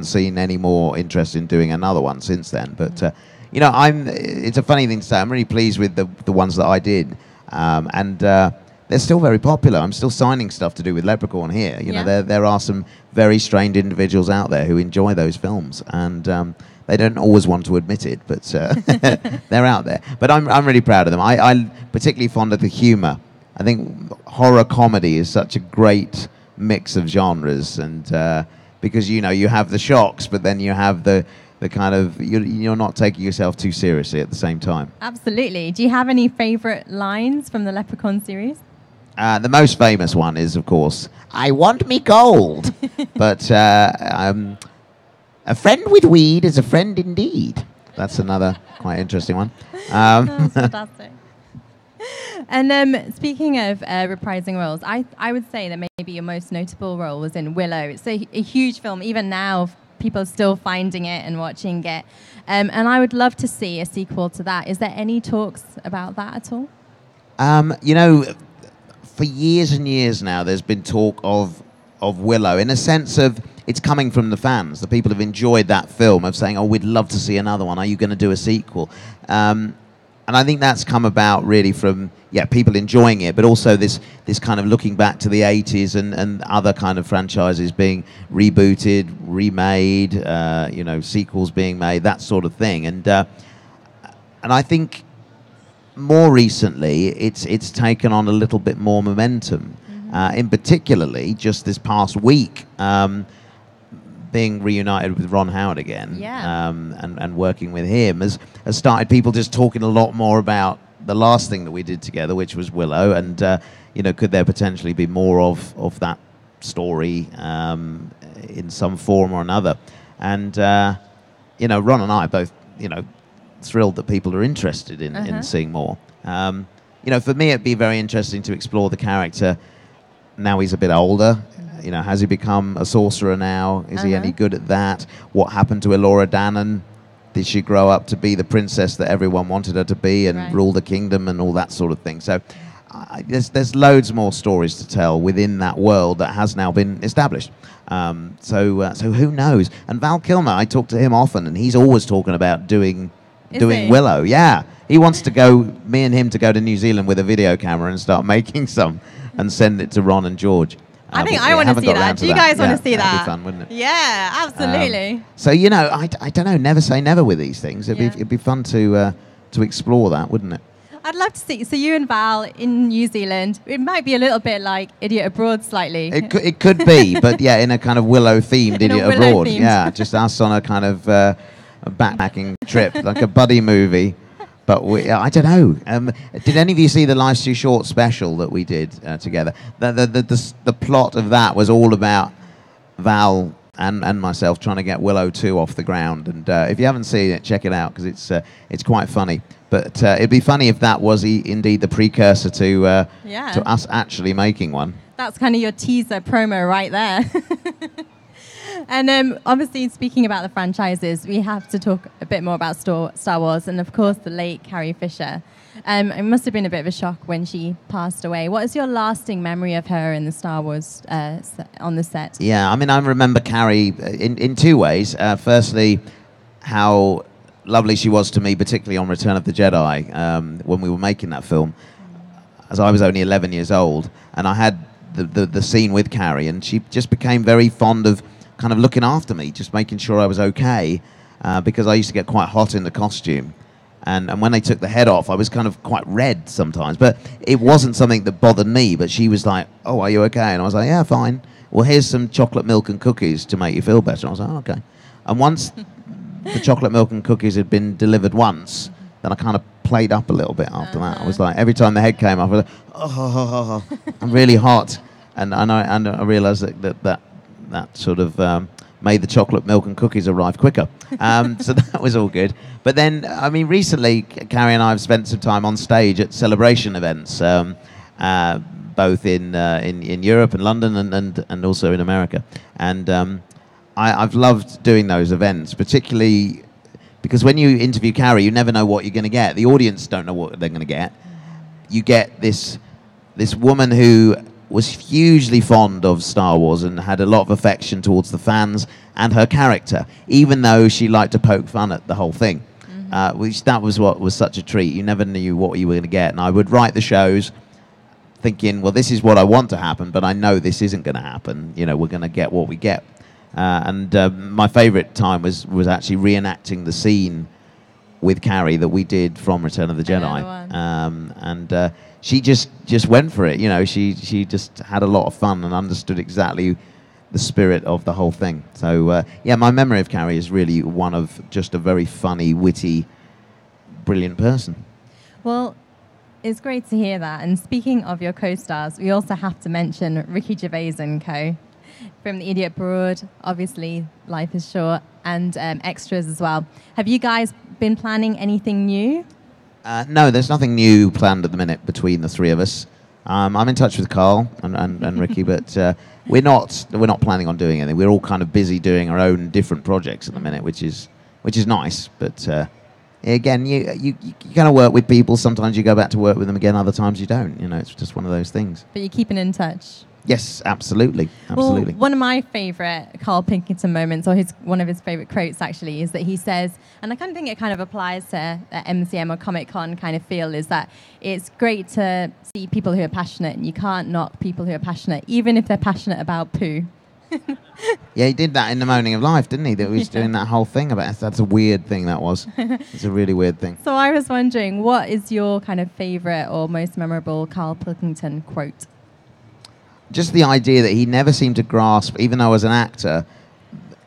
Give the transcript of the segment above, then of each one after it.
seen any more interest in doing another one since then. But you know, it's a funny thing to say. I'm really pleased with the ones that I did, and they're still very popular. I'm still signing stuff to do with Leprechaun here. You know, there are some very strange individuals out there who enjoy those films, and they don't always want to admit it, but they're out there. But I'm really proud of them. I'm particularly fond of the humour. I think horror comedy is such a great mix of genres, and because you know you have the shocks, but then you have the kind of you're not taking yourself too seriously at the same time. Absolutely. Do you have any favourite lines from the Leprechaun series? The most famous one is, of course, "I want me gold," but a friend with weed is a friend indeed. That's another quite interesting one. That's fantastic. And speaking of reprising roles, I would say that maybe your most notable role was in Willow. It's a huge film. Even now, people are still finding it and watching it. And I would love to see a sequel to that. Is there any talks about that at all? You know, for years and years now, there's been talk of Willow in a sense of it's coming from the fans. The people have enjoyed that film of saying, "Oh, we'd love to see another one. Are you going to do a sequel?" And I think that's come about really from people enjoying it, but also this kind of looking back to the 80s and other kind of franchises being rebooted, remade, you know, sequels being made, that sort of thing. And I think more recently it's taken on a little bit more momentum. In particularly just this past week, being reunited with Ron Howard again, and working with him has started people just talking a lot more about the last thing that we did together, which was Willow, and you know, could there potentially be more of that story in some form or another? And you know, Ron and I are both, you know, thrilled that people are interested in seeing more. You know, for me, it'd be very interesting to explore the character. Now he's a bit older. You know, has he become a sorcerer now? Is he any good at that? What happened to Elora Danan? Did she grow up to be the princess that everyone wanted her to be and rule the kingdom and all that sort of thing? So there's loads more stories to tell within that world that has now been established. So who knows? And Val Kilmer, I talk to him often, and he's always talking about doing Willow. Yeah, he wants to go. Me and him to go to New Zealand with a video camera and start making some and send it to Ron and George. I think I want to see that. Do you guys want to see that? That'd be fun, wouldn't it? Yeah, absolutely. So, you know, I don't know, never say never with these things. It'd be fun to explore that, wouldn't it? I'd love to see. So you and Val in New Zealand, it might be a little bit like Idiot Abroad slightly. It could be, but yeah, in a kind of Willow-themed Idiot Abroad. Yeah, just us on a kind of a backpacking trip, like a buddy movie. But I don't know. Did any of you see the Life's Too Short special that we did together? The plot of that was all about Val and myself trying to get Willow 2 off the ground. And if you haven't seen it, check it out, because it's quite funny. But it'd be funny if that was indeed the precursor to us actually making one. That's kind of your teaser promo right there. And obviously, speaking about the franchises, we have to talk a bit more about Star Wars and, of course, the late Carrie Fisher. It must have been a bit of a shock when she passed away. What is your lasting memory of her in the Star Wars on the set? Yeah, I mean, I remember Carrie in two ways. Firstly, how lovely she was to me, particularly on Return of the Jedi, when we were making that film, as I was only 11 years old, and I had the scene with Carrie, and she just became very fond of kind of looking after me, just making sure I was okay, because I used to get quite hot in the costume. And when they took the head off, I was kind of quite red sometimes. But it wasn't something that bothered me. But she was like, "Oh, are you okay?" And I was like, "Yeah, fine. Well, here's some chocolate milk and cookies to make you feel better." And I was like, "Oh, okay." And once the chocolate milk and cookies had been delivered once, then I kind of played up a little bit after that. I was like, every time the head came off, I was like, "Oh, I'm really hot." And I realised that sort of made the chocolate milk and cookies arrive quicker. So that was all good. But then, I mean, recently, Carrie and I have spent some time on stage at celebration events, both in Europe and London and also in America. And I've loved doing those events, particularly because when you interview Carrie, you never know what you're going to get. The audience don't know what they're going to get. You get this woman who was hugely fond of Star Wars and had a lot of affection towards the fans and her character, even though she liked to poke fun at the whole thing. Which that was what was such a treat. You never knew what you were going to get. And I would write the shows thinking, well, this is what I want to happen, but I know this isn't going to happen. You know, we're going to get what we get. My favourite time was actually reenacting the scene with Carrie that we did from Return of the Jedi. She just went for it. You know, she just had a lot of fun and understood exactly the spirit of the whole thing. So, yeah, my memory of Carrie is really one of just a very funny, witty, brilliant person. Well, it's great to hear that. And speaking of your co-stars, we also have to mention Ricky Gervais and co. From The Idiot Broad, obviously, Life is Short, and extras as well. Have you guys been planning anything new? No, there's nothing new planned at the minute between the three of us. I'm in touch with Carl and Ricky, but we're not planning on doing anything. We're all kind of busy doing our own different projects at the minute, which is nice. But again, you kind of work with people. Sometimes you go back to work with them again. Other times you don't. You know, it's just one of those things. But you're keeping in touch. Yes, absolutely. Well, one of my favourite Carl Pilkington moments, or one of his favourite quotes actually, is that he says, and I kind of think it kind of applies to MCM or Comic-Con kind of feel, is that it's great to see people who are passionate, and you can't knock people who are passionate, even if they're passionate about poo. Yeah, he did that in The Moaning of Life, didn't he? That he was doing that whole thing about it. That's a weird thing, that was. It's a really weird thing. So I was wondering, what is your kind of favourite or most memorable Carl Pilkington quote? Just the idea that he never seemed to grasp, even though as an actor,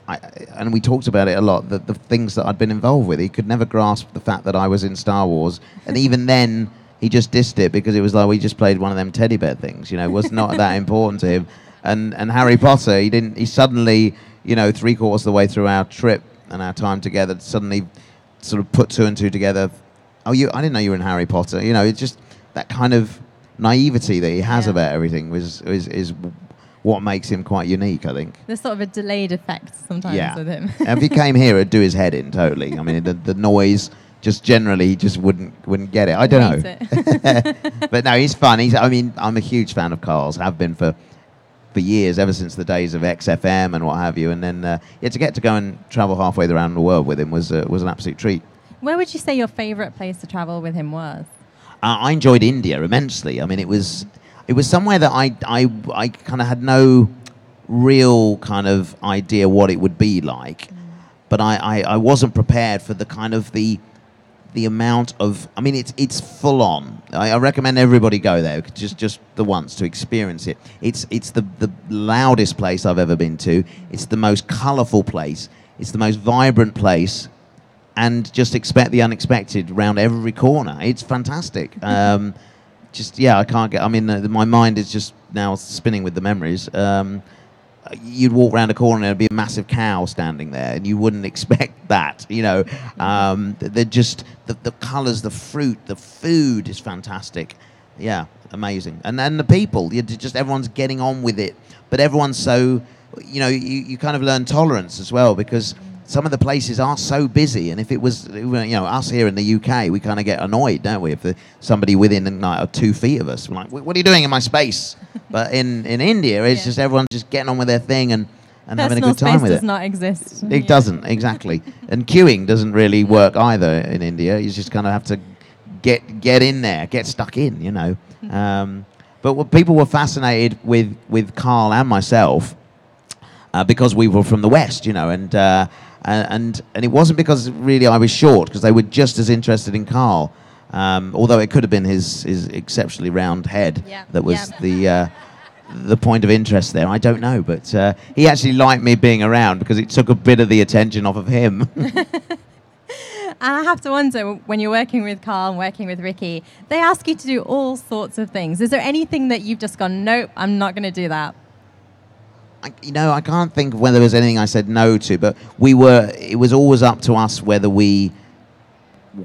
and we talked about it a lot, the things that I'd been involved with, he could never grasp the fact that I was in Star Wars. And even then, he just dissed it because it was like we just played one of them teddy bear things, you know, it was not that important to him. And Harry Potter, he suddenly, you know, 3/4 of the way through our trip and our time together, suddenly sort of put two and two together. Oh, I didn't know you were in Harry Potter. You know, it's just that kind of naivety that he has about everything is what makes him quite unique, I think. There's sort of a delayed effect sometimes with him. If he came here, it'd do his head in totally. I mean, the noise, just generally, he just wouldn't get it. I don't know. But no, he's fun. I'm a huge fan of Carl's, have been for years, ever since the days of XFM and what have you. And then to get to go and travel halfway around the world with him was an absolute treat. Where would you say your favourite place to travel with him was? I enjoyed India immensely. I mean, it was somewhere that I kind of had no real kind of idea what it would be like, but I wasn't prepared for the kind of the amount of. I mean, it's full on. I recommend everybody go there just the once to experience it. It's the loudest place I've ever been to. It's the most colourful place. It's the most vibrant place. And just expect the unexpected around every corner. It's fantastic. I can't get. I mean, my mind is just now spinning with the memories. You'd walk around a corner and there'd be a massive cow standing there, and you wouldn't expect that. You know, they're just the colours, the fruit, the food is fantastic. Yeah, amazing. And then the people, just everyone's getting on with it, but everyone's so. You know, you kind of learn tolerance as well because. Some of the places are so busy, and if it was, you know, us here in the UK, we kind of get annoyed, don't we? If somebody within like 2 feet of us, we're like, "What are you doing in my space?" But in India, it's just everyone's just getting on with their thing and having a good time with it. Personal space does not exist. It doesn't, exactly. And queuing doesn't really work either in India. You just kind of have to get in there, get stuck in, you know. But people were fascinated with Carl and myself because we were from the West, you know, and it wasn't because really I was short, because they were just as interested in Carl, although it could have been his exceptionally round head that was the point of interest there. I don't know, but he actually liked me being around because it took a bit of the attention off of him. And I have to wonder, when you're working with Carl and working with Ricky, they ask you to do all sorts of things. Is there anything that you've just gone, nope, I'm not going to do that? I can't think of whether there was anything I said no to, but it was always up to us whether we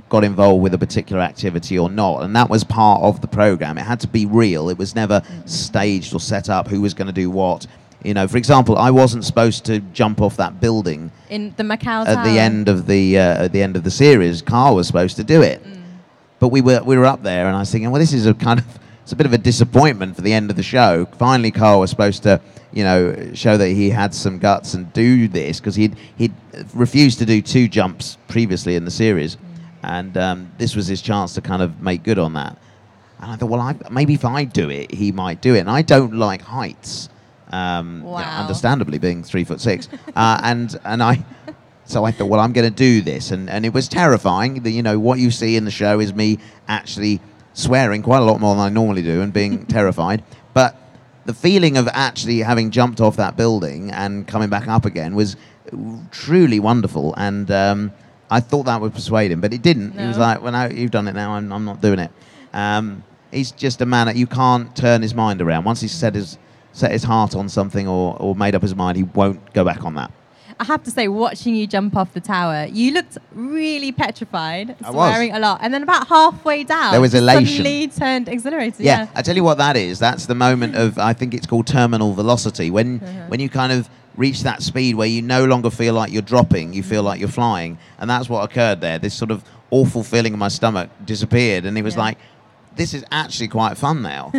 got involved with a particular activity or not, and that was part of the program. It had to be real. It was never staged or set up who was going to do what. You know, for example, I wasn't supposed to jump off that building in the Macau Tower at the end of the series. Carl was supposed to do it, but we were up there, and I was thinking, well, this is a kind of it's a bit of a disappointment for the end of the show. Finally, Carl was supposed to, show that he had some guts and do this, because he'd refused to do 2 jumps previously in the series, and this was his chance to kind of make good on that. And I thought, well, maybe if I do it, he might do it. And I don't like heights, understandably, being 3'6", So I thought, well, I'm going to do this, and it was terrifying. What you see in the show is me actually swearing quite a lot more than I normally do and being terrified. But the feeling of actually having jumped off that building and coming back up again was truly wonderful. And I thought that would persuade him, but it didn't. No. He was like, well, no, you've done it now, I'm not doing it. He's just a man that you can't turn his mind around. Once he's set his heart on something or made up his mind, he won't go back on that. I have to say, watching you jump off the tower, you looked really petrified, swearing a lot. And then about halfway down, there was elation. Suddenly turned exhilarated. Yeah, I tell you what that is. That's the moment of, I think it's called terminal velocity. When you kind of reach that speed where you no longer feel like you're dropping, you feel like you're flying. And that's what occurred there. This sort of awful feeling in my stomach disappeared. And it was like, this is actually quite fun now,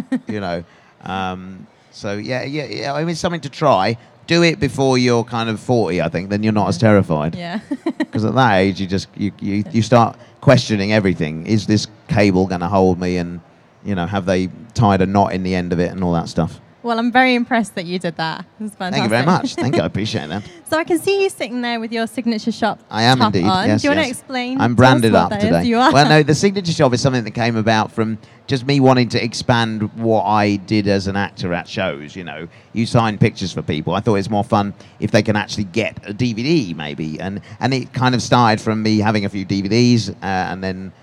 So, yeah, I mean, it's something to try. Do it before you're kind of 40, I think, then you're not as terrified. Yeah. Because at that age, you start questioning everything. Is this cable going to hold me? And, have they tied a knot in the end of it and all that stuff? Well, I'm very impressed that you did that. It was fantastic. Thank you very much. Thank you. I appreciate that. So I can see you sitting there with your signature shop. I am top indeed. On. Yes, Do you want to explain? I'm branded up today. You are? Well, no, the signature shop is something that came about from just me wanting to expand what I did as an actor at shows. You sign pictures for people. I thought it's more fun if they can actually get a DVD, maybe. And it kind of started from me having a few DVDs, and then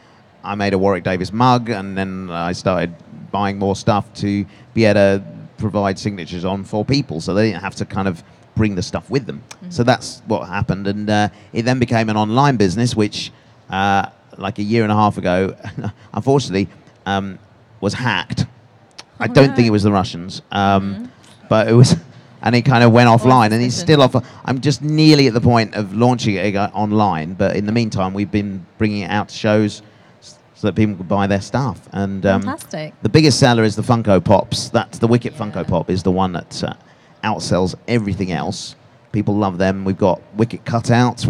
I made a Warwick Davis mug, and then I started buying more stuff to be able to provide signatures on for people, so they didn't have to kind of bring the stuff with them. So that's what happened, and it then became an online business, which like a year and a half ago, unfortunately, was hacked. I don't think it was the Russians, but it was, and it kind of went offline, and it's still off. I'm just nearly at the point of launching it online, but in the meantime, we've been bringing it out to shows so that people can buy their stuff. And fantastic. The biggest seller is the Funko Pops. That's the Wicket Funko Pop is the one that outsells everything else. People love them. We've got Wicket cutouts.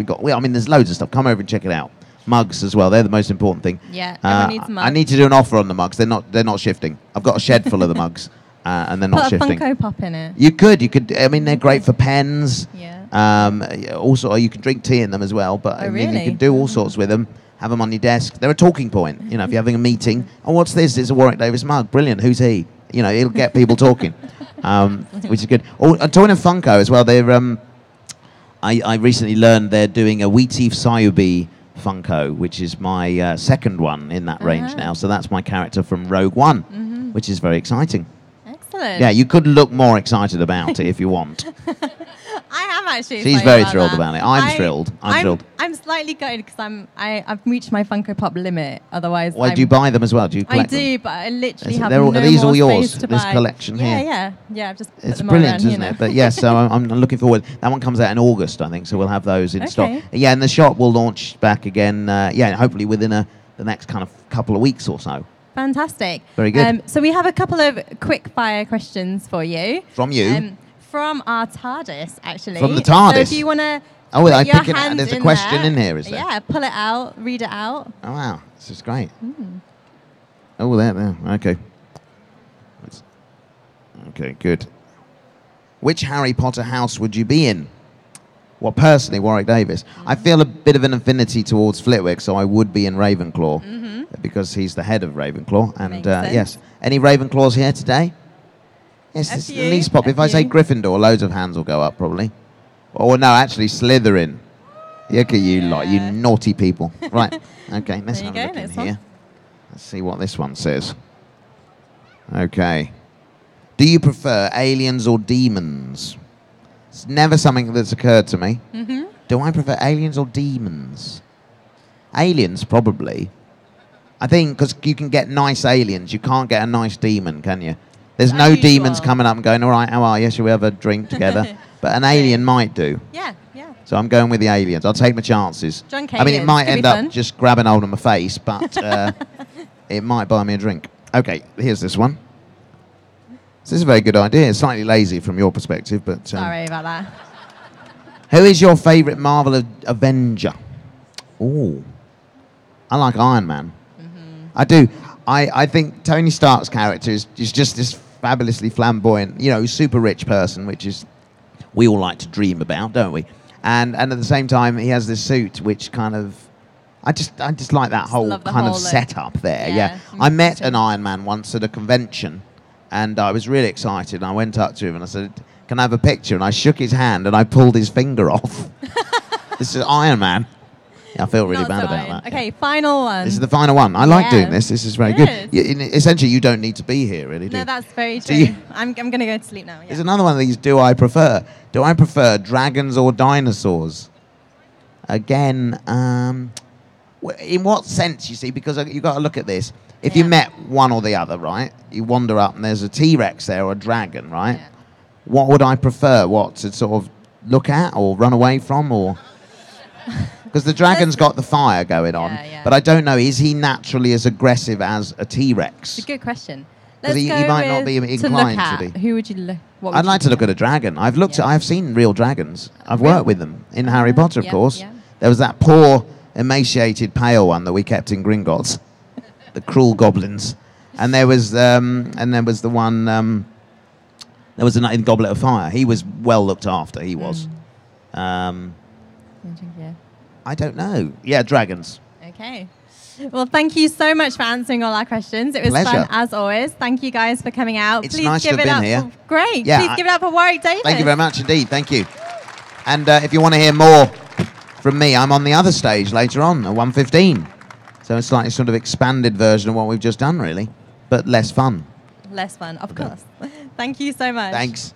There's loads of stuff. Come over and check it out. Mugs as well. They're the most important thing. Yeah, everyone needs mugs. I need to do an offer on the mugs. They're not shifting. I've got a shed full of the mugs, and they're not shifting. Put a Funko Pop in it. You could. I mean, they're great for pens. Yeah. Also, you can drink tea in them as well. But I mean, really? you can do all sorts with them. Have them on your desk. They're a talking point. If you're having a meeting, what's this? It's a Warwick Davis mug. Brilliant. Who's he? It'll get people talking, which is good. Talking of Funko as well, they're. I recently learned they're doing a Wheatie Sayubi Funko, which is my second one in that range now. So that's my character from Rogue One, which is very exciting. Excellent. Yeah, you could look more excited about it if you want. I am actually. She's very thrilled about it. I'm thrilled. I'm thrilled. I'm slightly gutted because I've reached my Funko Pop limit. Otherwise, why do you buy them as well? Do you collect them? I do, but I literally have are these more all yours? space to This buy. collection here. Yeah. I've just put it's them brilliant, around, isn't it? But yes, so I'm looking forward. That one comes out in August, I think. So we'll have those in stock. Yeah, and the shop will launch back again. Hopefully within the next kind of couple of weeks or so. Fantastic. Very good. So we have a couple of quick fire questions for you. From you? From our TARDIS, actually. From the TARDIS? So if you want to I pick it out. There's a question in here, is there? Yeah, pull it out, read it out. Oh, wow. This is great. Oh, there. Okay. Okay, good. Which Harry Potter house would you be in? Well, personally, Warwick Davis. I feel a bit of an affinity towards Flitwick, so I would be in Ravenclaw because he's the head of Ravenclaw. And yes, any Ravenclaws here today? Yes, it's the least pop. If I say Gryffindor, loads of hands will go up probably. Or no, actually Slytherin. Look at you lot, you naughty people. Right, okay, let's have a look in here. Let's see what this one says. Okay. Do you prefer aliens or demons? It's never something that's occurred to me. Do I prefer aliens or demons? Aliens, probably. I think because you can get nice aliens. You can't get a nice demon, can you? There's no demons coming up and going, all right, how are you? Shall we have a drink together? But an alien might do. Yeah. So I'm going with the aliens. I'll take my chances. I mean, it might end up just grabbing hold of my face, but it might buy me a drink. Okay, here's this one. So this is a very good idea. It's slightly lazy from your perspective, but... Sorry about that. Who is your favourite Marvel Avenger? Ooh. I like Iron Man. I do. I think Tony Stark's character is just this fabulously flamboyant, super rich person, which is we all like to dream about, don't we? And at the same time, he has this suit which kind of... I just like that whole kind of look. setup there. Yeah. I met an Iron Man once at a convention, and I was really excited. I went up to him and I said, "Can I have a picture?" And I shook his hand and I pulled his finger off. This is Iron Man. Yeah, I feel really bad about that. Okay, final one. This is the final one. I like doing this. This is very good. Essentially, you don't need to be here, really, do you? No, that's very true. I'm going to go to sleep now. Yeah. There's another one of these. Do I prefer? Do I prefer dragons or dinosaurs? Again, in what sense, you see? Because you've got to look at this. If you met one or the other, right? You wander up and there's a T-Rex there or a dragon, right? Yeah. What would I prefer? What, to sort of look at or run away from, or... Because the dragon's got the fire going on, but I don't know, is he naturally as aggressive as a T-Rex? It's a good question. Because he might not be inclined to be. Who would you look? I'd like to look at a dragon. I've seen real dragons. I've worked with them in Harry Potter, of course. Yeah. There was that poor, emaciated, pale one that we kept in Gringotts, the cruel goblins, and there was the one. There was in Goblet of Fire. He was well looked after. He was. I don't know. Yeah, dragons. Okay. Well, thank you so much for answering all our questions. It was fun as always. Thank you guys for coming out. It's nice to have been here. Great. Yeah, please give it up for Warwick Davis. Thank you very much indeed. Thank you. And if you want to hear more from me, I'm on the other stage later on at 1:15. So it's like a sort of expanded version of what we've just done, really, but less fun. Less fun, of course. Thank you so much. Thanks.